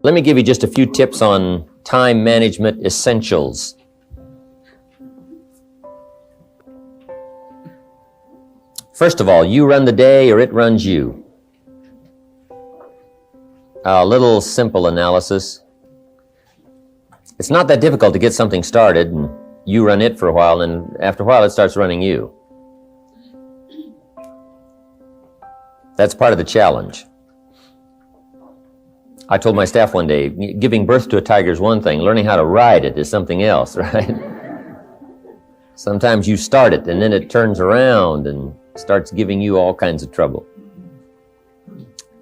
Let me give you just a few tips on time management essentials. First of all, you run the day or it runs you. A little simple analysis. It's not that difficult to get something started, and you run it for a while, and after a while it starts running you. That's part of the challenge. I told my staff one day, giving birth to a tiger is one thing, learning how to ride it is something else, right? Sometimes you start it and then it turns around and starts giving you all kinds of trouble.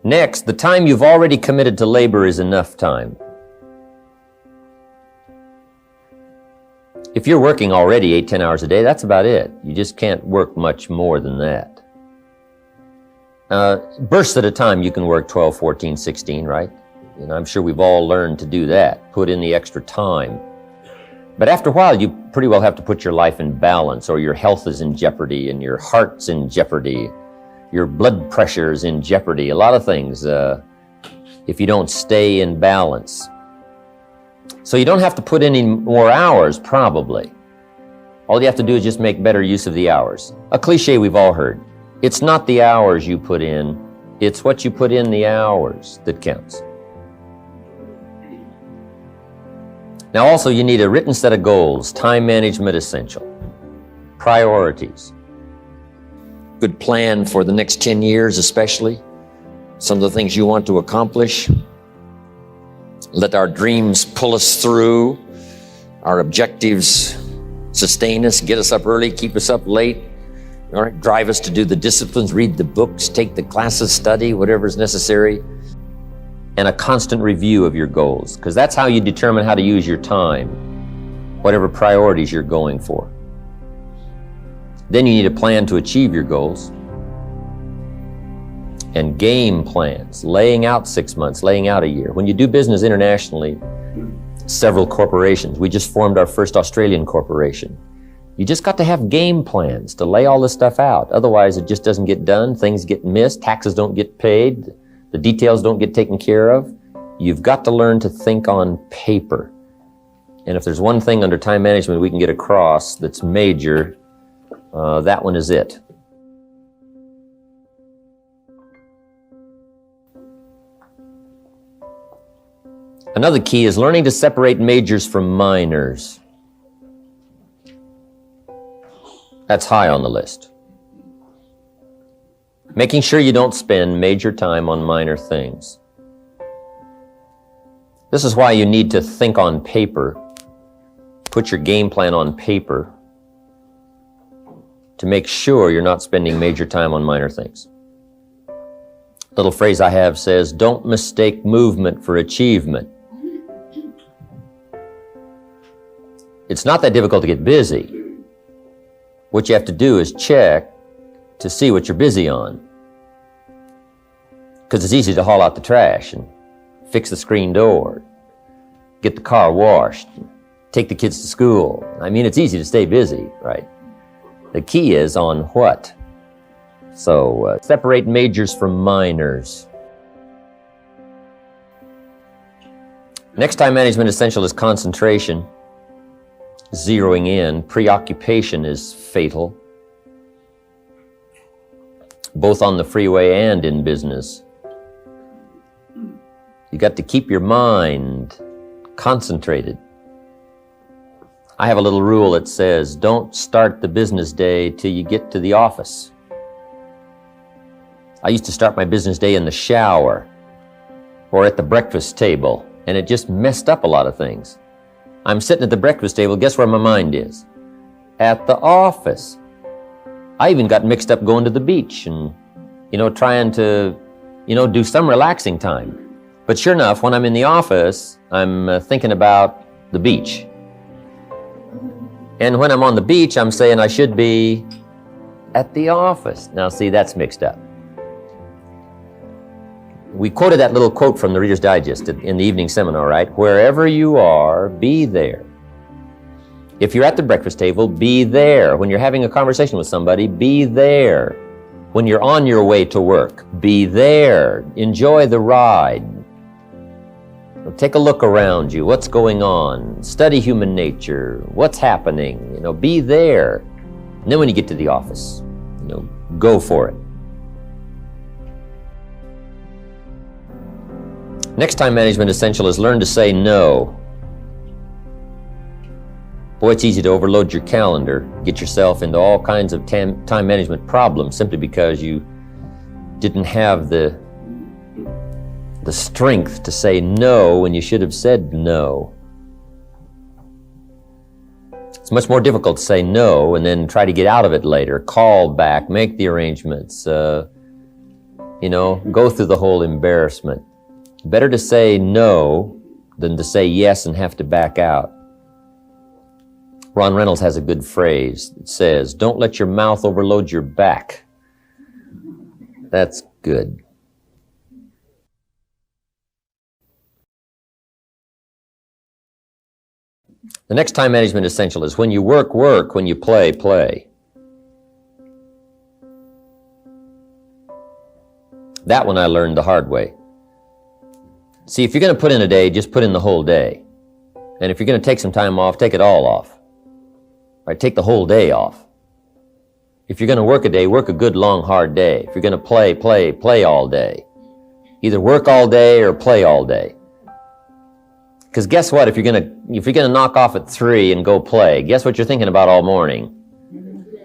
Next, the time you've already committed to labor is enough time. If you're working already 8-10 hours a day, that's about it. You just can't work much more than that. Bursts at a time, you can work 12, 14, 16, right? And I'm sure we've all learned to do that, put in the extra time. But after a while, you pretty well have to put your life in balance, or your health is in jeopardy, and your heart's in jeopardy, your blood pressure is in jeopardy, a lot of things, if you don't stay in balance. So you don't have to put in any more hours, probably. All you have to do is just make better use of the hours. A cliche we've all heard. It's not the hours you put in, it's what you put in the hours that counts. Now also you need a written set of goals, time management essential, priorities. Good plan for the next 10 years especially, some of the things you want to accomplish. Let our dreams pull us through, our objectives sustain us, get us up early, keep us up late, all right, drive us to do the disciplines, read the books, take the classes, study, whatever's necessary. And a constant review of your goals, because that's how you determine how to use your time, whatever priorities you're going for. Then you need a plan to achieve your goals. And game plans, laying out 6 months, laying out a year. When you do business internationally, several corporations, we just formed our first Australian corporation. You just got to have game plans to lay all this stuff out. Otherwise, it just doesn't get done. Things get missed. Taxes don't get paid. The details don't get taken care of. You've got to learn to think on paper. And if there's one thing under time management we can get across that's major, that one is it. Another key is learning to separate majors from minors. That's high on the list. Making sure you don't spend major time on minor things. This is why you need to think on paper, put your game plan on paper to make sure you're not spending major time on minor things. Little phrase I have says, don't mistake movement for achievement. It's not that difficult to get busy. What you have to do is check to see what you're busy on. Because it's easy to haul out the trash and fix the screen door, get the car washed, take the kids to school. I mean, it's easy to stay busy, right? The key is on what? So separate majors from minors. Next time management essential is concentration, zeroing in. Preoccupation is fatal, both on the freeway and in business. You got to keep your mind concentrated. I have a little rule that says, don't start the business day till you get to the office. I used to start my business day in the shower or at the breakfast table, and it just messed up a lot of things. I'm sitting at the breakfast table, guess where my mind is? At the office. I even got mixed up going to the beach and, trying to, do some relaxing time. But sure enough, when I'm in the office, I'm thinking about the beach. And when I'm on the beach, I'm saying I should be at the office. Now see, that's mixed up. We quoted that little quote from the Reader's Digest in the evening seminar, right? Wherever you are, be there. If you're at the breakfast table, be there. When you're having a conversation with somebody, be there. When you're on your way to work, be there. Enjoy the ride. Take a look around you. What's going on? Study human nature. What's happening? Be there. And then when you get to the office, go for it. Next time management essential is learn to say no. Boy, it's easy to overload your calendar, get yourself into all kinds of time management problems simply because you didn't have the strength to say no when you should have said no. It's much more difficult to say no and then try to get out of it later, call back, make the arrangements, go through the whole embarrassment. Better to say no than to say yes and have to back out. Ron Reynolds has a good phrase that says, "Don't let your mouth overload your back." That's good. The next time management essential is when you work, work, when you play, play. That one I learned the hard way. See, if you're going to put in a day, just put in the whole day. And if you're going to take some time off, take it all off. Right? Take the whole day off. If you're going to work a day, work a good, long, hard day. If you're going to play, play, play all day. Either work all day or play all day. Because guess what? If you're gonna knock off at 3 and go play, guess what you're thinking about all morning?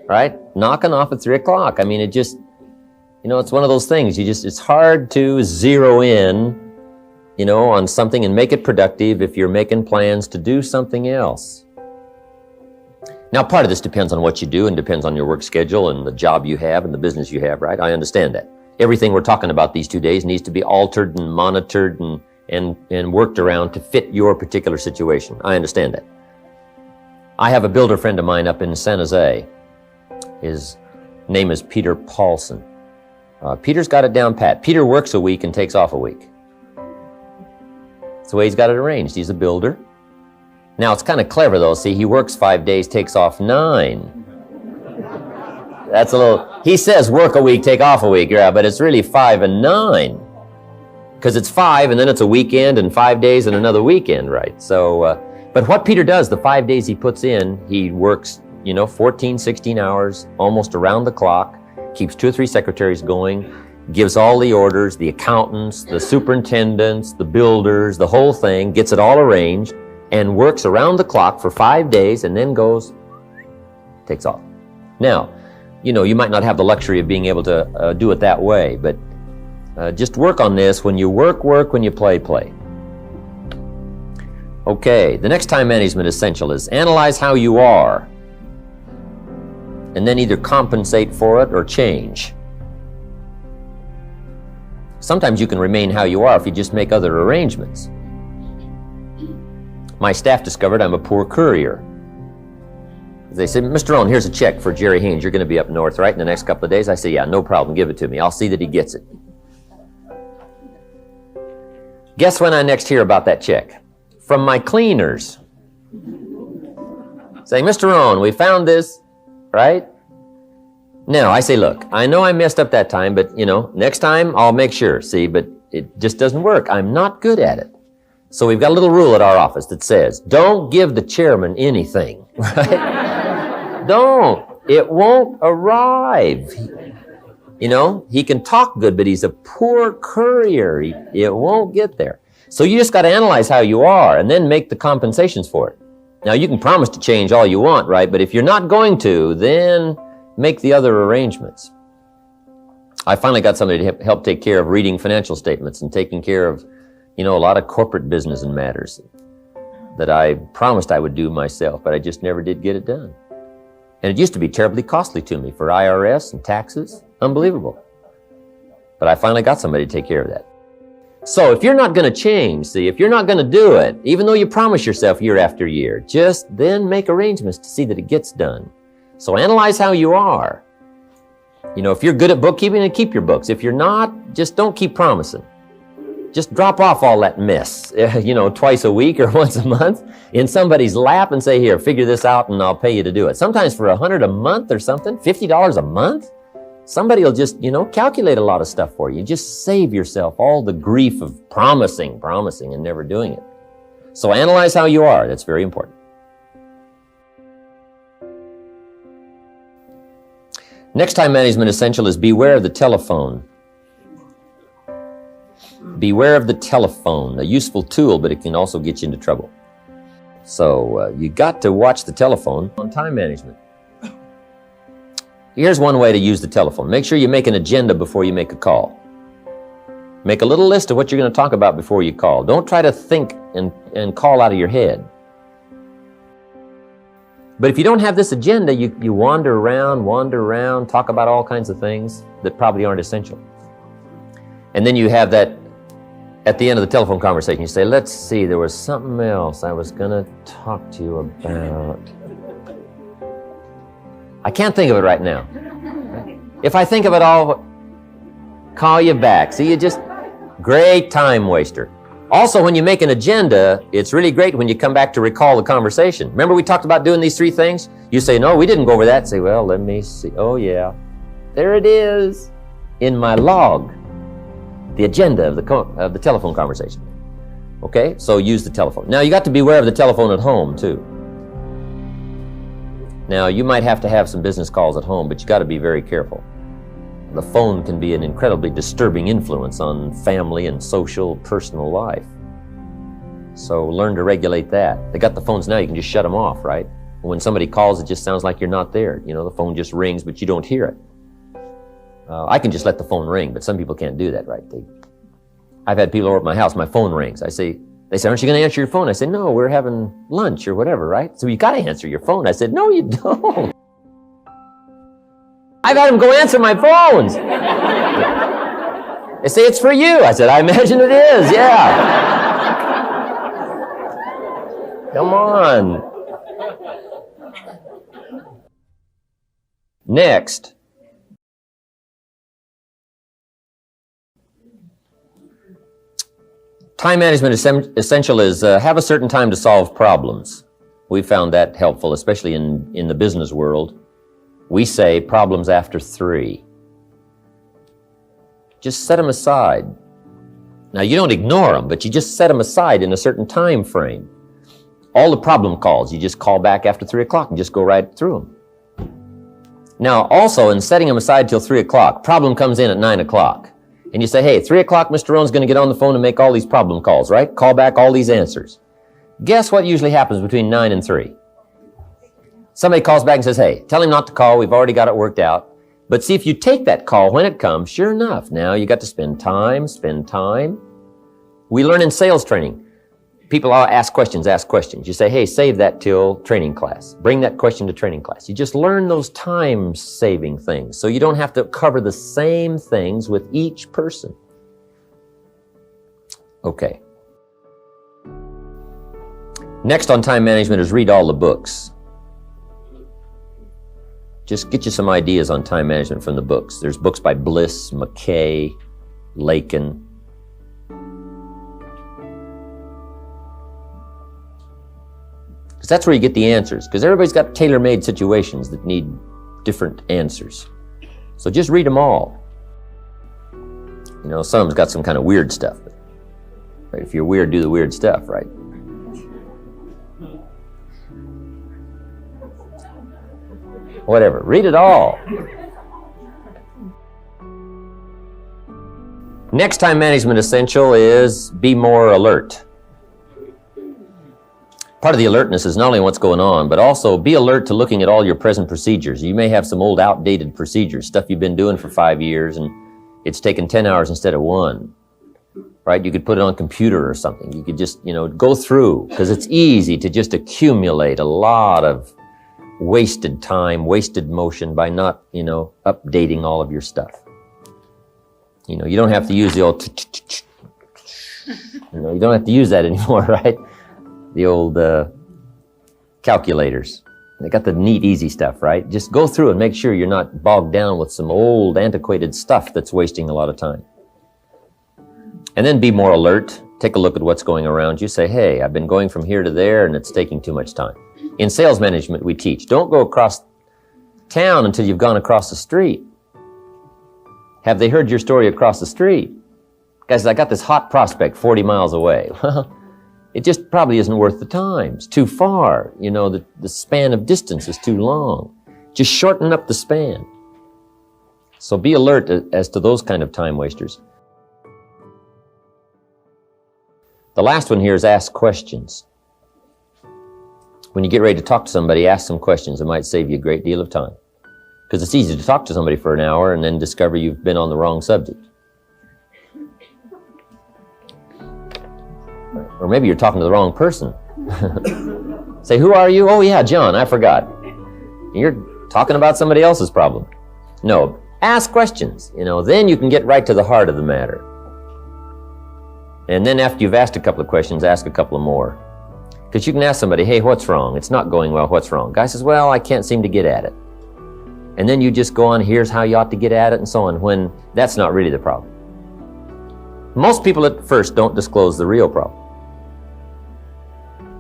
Right? Knocking off at 3 o'clock. I mean, it just, it's one of those things. It's hard to zero in, on something and make it productive if you're making plans to do something else. Now, part of this depends on what you do and depends on your work schedule and the job you have and the business you have, right? I understand that. Everything we're talking about these 2 days needs to be altered and monitored and worked around to fit your particular situation. I understand that. I have a builder friend of mine up in San Jose. His name is Peter Paulson. Peter's got it down pat. Peter works a week and takes off a week. That's the way he's got it arranged. He's a builder. Now, it's kind of clever, though. See, he works 5 days, takes off 9. That's a little... He says work a week, take off a week, yeah, but it's really 5 and 9. Because it's 5, and then it's a weekend, and 5 days, and another weekend, right? So, but what Peter does, the 5 days he puts in, he works, 14, 16 hours, almost around the clock, keeps 2 or 3 secretaries going, gives all the orders, the accountants, the superintendents, the builders, the whole thing, gets it all arranged, and works around the clock for 5 days, and then takes off. Now, you might not have the luxury of being able to do it that way, but just work on this. When you work, work. When you play, play. Okay, the next time management essential is analyze how you are and then either compensate for it or change. Sometimes you can remain how you are if you just make other arrangements. My staff discovered I'm a poor courier. They said, "Mr. Rohn, here's a check for Jerry Haynes. You're going to be up north, right, in the next couple of days?" I said, "Yeah, no problem. Give it to me. I'll see that he gets it." Guess when I next hear about that check? From my cleaners. Saying, "Mr. Rohn, we found this," right? Now, I say, "Look, I know I messed up that time, but, next time I'll make sure, see, but it just doesn't work. I'm not good at it." So we've got a little rule at our office that says, don't give the chairman anything, right? Don't. It won't arrive. He can talk good, but he's a poor courier. It won't get there. So you just got to analyze how you are and then make the compensations for it. Now, you can promise to change all you want, right? But if you're not going to, then make the other arrangements. I finally got somebody to help take care of reading financial statements and taking care of, a lot of corporate business and matters that I promised I would do myself, but I just never did get it done. And it used to be terribly costly to me for IRS and taxes. Unbelievable. But I finally got somebody to take care of that. So if you're not going to change, if you're not going to do it, even though you promise yourself year after year, just then make arrangements to see that it gets done. So analyze how you are. If you're good at bookkeeping, then keep your books. If you're not, just don't keep promising. Just drop off all that mess, twice a week or once a month in somebody's lap and say, "Here, figure this out and I'll pay you to do it." Sometimes for $100 a month or something, $50 a month. Somebody will just, calculate a lot of stuff for you. Just save yourself all the grief of promising, and never doing it. So analyze how you are. That's very important. Next time management essential is beware of the telephone. Beware of the telephone, a useful tool, but it can also get you into trouble. So you got to watch the telephone on time management. Here's one way to use the telephone. Make sure you make an agenda before you make a call. Make a little list of what you're going to talk about before you call. Don't try to think and call out of your head. But if you don't have this agenda, you wander around, talk about all kinds of things that probably aren't essential. And then you have that, at the end of the telephone conversation, you say, let's see, there was something else I was going to talk to you about. I can't think of it right now. If I think of it, I'll call you back. See, great time waster. Also, when you make an agenda, it's really great when you come back to recall the conversation. Remember we talked about doing these 3 things? You say, no, we didn't go over that. Say, well, let me see. Oh, yeah. There it is in my log, the agenda of the telephone conversation. Okay, so use the telephone. Now, you got to beware of the telephone at home, too. Now, you might have to have some business calls at home, but you got to be very careful. The phone can be an incredibly disturbing influence on family and social, personal life. So learn to regulate that. They got the phones now, you can just shut them off, right? When somebody calls, it just sounds like you're not there. The phone just rings, but you don't hear it. I can just let the phone ring, but some people can't do that, right? I've had people over at my house, my phone rings. They say, aren't you going to answer your phone? I say, no, we're having lunch or whatever, right? So you got to answer your phone. I said, no, you don't. I've had them go answer my phones. They say, it's for you. I said, I imagine it is, yeah. Come on. Next. Time management essential is have a certain time to solve problems. We found that helpful, especially in the business world. We say problems after 3. Just set them aside. Now, you don't ignore them, but you just set them aside in a certain time frame. All the problem calls, you just call back after 3 o'clock and just go right through them. Now, also, in setting them aside till 3 o'clock, problem comes in at 9 o'clock. And you say, hey, 3 o'clock, Mr. Rohn's going to get on the phone and make all these problem calls, right? Call back all these answers. Guess what usually happens between 9 and 3? Somebody calls back and says, hey, tell him not to call. We've already got it worked out. But see, if you take that call when it comes, sure enough, now you got to spend time. We learn in sales training. People ask questions. You say, hey, save that till training class. Bring that question to training class. You just learn those time-saving things so you don't have to cover the same things with each person. Okay. Next on time management is read all the books. Just get you some ideas on time management from the books. There's books by Bliss, McKay, Lakin. Because that's where you get the answers. Because everybody's got tailor-made situations that need different answers. So just read them all. Some of them's got some kind of weird stuff. Right? If you're weird, do the weird stuff, right? Whatever, read it all. Next time management essential is be more alert. Part of the alertness is not only what's going on, but also be alert to looking at all your present procedures. You may have some old outdated procedures, stuff you've been doing for 5 years and it's taken 10 hours instead of 1. Right? You could put it on a computer or something. You could just, go through, because it's easy to just accumulate a lot of wasted time, wasted motion by not, updating all of your stuff. You don't have to use the old, you don't have to use that anymore, right? The old calculators. They got the neat, easy stuff, right? Just go through and make sure you're not bogged down with some old, antiquated stuff that's wasting a lot of time. And then be more alert. Take a look at what's going around you. Say, hey, I've been going from here to there and it's taking too much time. In sales management, we teach, don't go across town until you've gone across the street. Have they heard your story across the street? Guys, I got this hot prospect 40 miles away. Well, it just probably isn't worth the time. It's too far. You know, the span of distance is too long. Just shorten up the span. So be alert as to those kind of time wasters. The last one here is ask questions. When you get ready to talk to somebody, ask some questions. It might save you a great deal of time. Because it's easy to talk to somebody for an hour and then discover you've been on the wrong subject. Or maybe you're talking to the wrong person. Say, who are you? Oh yeah, John, I forgot. You're talking about somebody else's problem. No, ask questions. You know, then you can get right to the heart of the matter. And then after you've asked a couple of questions, ask a couple of more. Because you can ask somebody, hey, what's wrong? It's not going well, what's wrong? Guy says, well, I can't seem to get at it. And then you just go on, here's how you ought to get at it, and so on, when that's not really the problem. Most people at first don't disclose the real problem.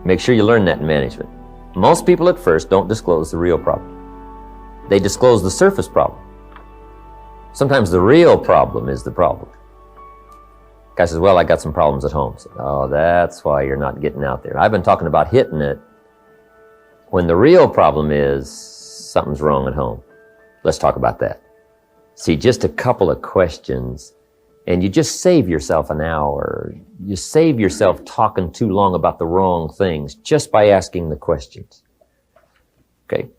Make sure you learn that in management. Most people at first don't disclose the real problem. They disclose the surface problem. Sometimes the real problem is the problem. Guy says, well, I got some problems at home. So, oh, that's why you're not getting out there. I've been talking about hitting it when the real problem is something's wrong at home. Let's talk about that. See, just a couple of questions, and you just save yourself an hour. You save yourself talking too long about the wrong things just by asking the questions. Okay?